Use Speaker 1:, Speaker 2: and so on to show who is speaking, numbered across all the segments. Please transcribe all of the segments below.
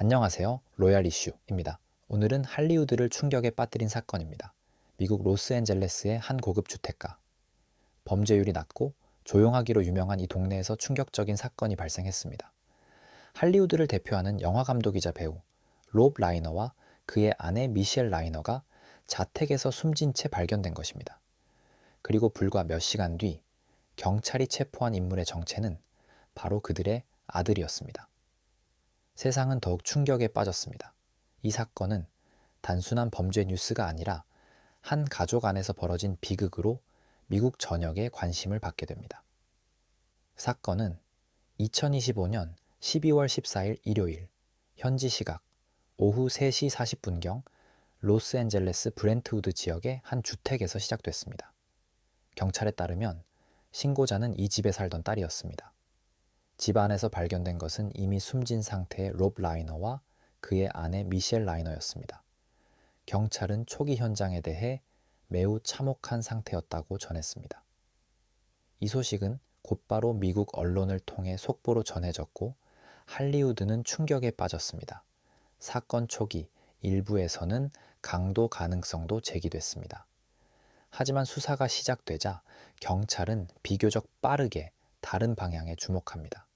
Speaker 1: 안녕하세요. 로얄 이슈입니다. 오늘은 할리우드를 충격에 빠뜨린 사건입니다. 미국 로스앤젤레스의 한 고급 주택가. 범죄율이 낮고 조용하기로 유명한 이 동네에서 충격적인 사건이 발생했습니다. 할리우드를 대표하는 영화 감독이자 배우 롭 라이너와 그의 아내 미셸 라이너가 자택에서 숨진 채 발견된 것입니다. 그리고 불과 몇 시간 뒤 경찰이 체포한 인물의 정체는 바로 그들의 아들이었습니다. 세상은 더욱 충격에 빠졌습니다. 이 사건은 단순한 범죄 뉴스가 아니라 한 가족 안에서 벌어진 비극으로 미국 전역에 관심을 받게 됩니다. 사건은 2025년 12월 14일 일요일 현지 시각 오후 3시 40분경 로스앤젤레스 브렌트우드 지역의 한 주택에서 시작됐습니다. 경찰에 따르면 신고자는 이 집에 살던 딸이었습니다. 집 안에서 발견된 것은 이미 숨진 상태의 롭 라이너와 그의 아내 미셸 라이너였습니다. 경찰은 초기 현장에 대해 매우 참혹한 상태였다고 전했습니다. 이 소식은 곧바로 미국 언론을 통해 속보로 전해졌고 할리우드는 충격에 빠졌습니다. 사건 초기 일부에서는 강도 가능성도 제기됐습니다. 하지만 수사가 시작되자 경찰은 비교적 빠르게 다른 방향에 주목합니다.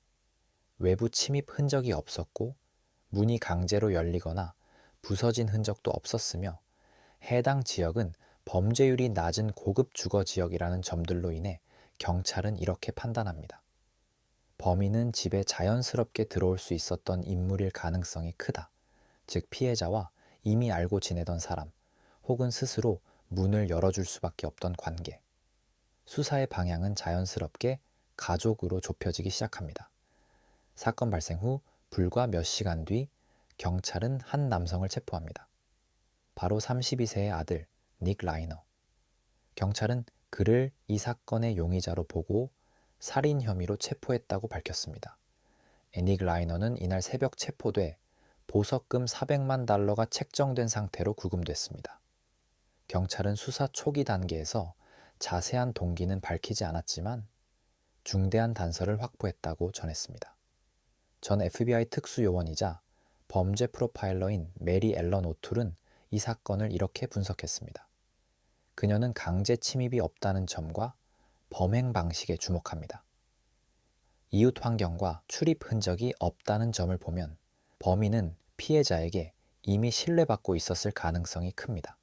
Speaker 1: 외부 침입 흔적이 없었고 문이 강제로 열리거나 부서진 흔적도 없었으며 해당 지역은 범죄율이 낮은 고급 주거 지역이라는 점들로 인해 경찰은 이렇게 판단합니다. 범인은 집에 자연스럽게 들어올 수 있었던 인물일 가능성이 크다. 즉 피해자와 이미 알고 지내던 사람 혹은 스스로 문을 열어줄 수밖에 없던 관계. 수사의 방향은 자연스럽게 가족으로 좁혀지기 시작합니다. 사건 발생 후 불과 몇 시간 뒤 경찰은 한 남성을 체포합니다. 바로 32세의 아들 닉 라이너. 경찰은 그를 이 사건의 용의자로 보고 살인 혐의로 체포했다고 밝혔습니다. 닉 라이너는 이날 새벽 체포돼 보석금 400만 달러가 책정된 상태로 구금됐습니다. 경찰은 수사 초기 단계에서 자세한 동기는 밝히지 않았지만 중대한 단서를 확보했다고 전했습니다. 전 FBI 특수요원이자 범죄 프로파일러인 메리 앨런 오툴은 이 사건을 이렇게 분석했습니다. 그녀는 강제 침입이 없다는 점과 범행 방식에 주목합니다. 이웃 환경과 출입 흔적이 없다는 점을 보면 범인은 피해자에게 이미 신뢰받고 있었을 가능성이 큽니다.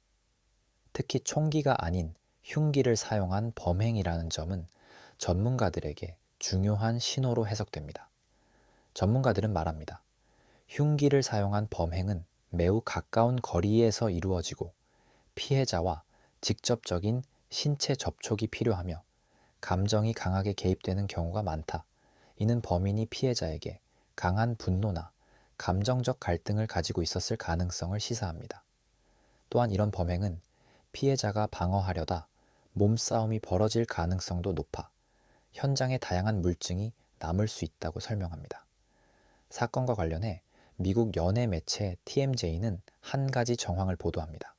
Speaker 1: 특히 총기가 아닌 흉기를 사용한 범행이라는 점은 전문가들에게 중요한 신호로 해석됩니다. 전문가들은 말합니다. 흉기를 사용한 범행은 매우 가까운 거리에서 이루어지고 피해자와 직접적인 신체 접촉이 필요하며 감정이 강하게 개입되는 경우가 많다. 이는 범인이 피해자에게 강한 분노나 감정적 갈등을 가지고 있었을 가능성을 시사합니다. 또한 이런 범행은 피해자가 방어하려다 몸싸움이 벌어질 가능성도 높아 현장에 다양한 물증이 남을 수 있다고 설명합니다. 사건과 관련해 미국 연예 매체 TMJ는 한 가지 정황을 보도합니다.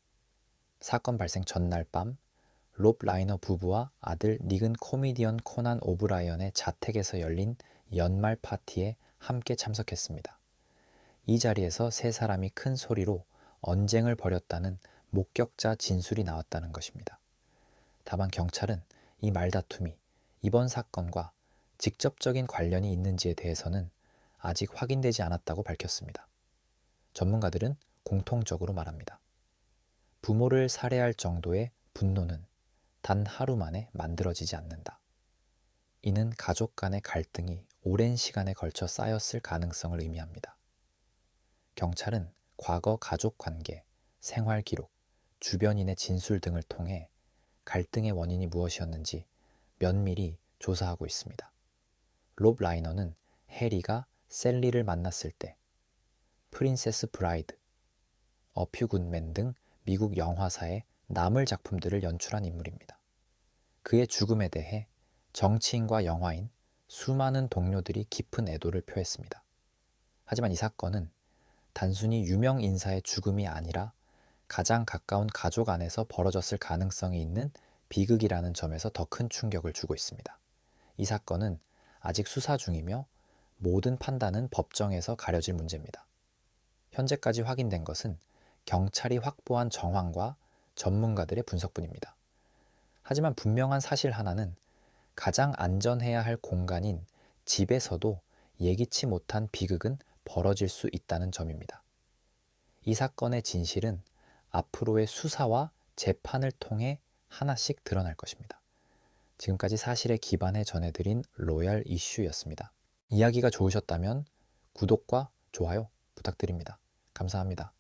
Speaker 1: 사건 발생 전날 밤 롭 라이너 부부와 아들 닉은 코미디언 코난 오브라이언의 자택에서 열린 연말 파티에 함께 참석했습니다. 이 자리에서 세 사람이 큰 소리로 언쟁을 벌였다는 목격자 진술이 나왔다는 것입니다. 다만 경찰은 이 말다툼이 이번 사건과 직접적인 관련이 있는지에 대해서는 아직 확인되지 않았다고 밝혔습니다. 전문가들은 공통적으로 말합니다. 부모를 살해할 정도의 분노는 단 하루 만에 만들어지지 않는다. 이는 가족 간의 갈등이 오랜 시간에 걸쳐 쌓였을 가능성을 의미합니다. 경찰은 과거 가족 관계, 생활 기록, 주변인의 진술 등을 통해 갈등의 원인이 무엇이었는지 면밀히 조사하고 있습니다. 롭 라이너는 해리가 셀리를 만났을 때, 프린세스 브라이드, 어퓨 굿맨 등 미국 영화사의 나물 작품들을 연출한 인물입니다. 그의 죽음에 대해 정치인과 영화인, 수많은 동료들이 깊은 애도를 표했습니다. 하지만 이 사건은 단순히 유명 인사의 죽음이 아니라 가장 가까운 가족 안에서 벌어졌을 가능성이 있는 비극이라는 점에서 더 큰 충격을 주고 있습니다. 이 사건은 아직 수사 중이며 모든 판단은 법정에서 가려질 문제입니다. 현재까지 확인된 것은 경찰이 확보한 정황과 전문가들의 분석뿐입니다. 하지만 분명한 사실 하나는 가장 안전해야 할 공간인 집에서도 예기치 못한 비극은 벌어질 수 있다는 점입니다. 이 사건의 진실은 앞으로의 수사와 재판을 통해 하나씩 드러날 것입니다. 지금까지 사실에 기반해 전해드린 로얄 이슈였습니다. 이야기가 좋으셨다면 구독과 좋아요 부탁드립니다. 감사합니다.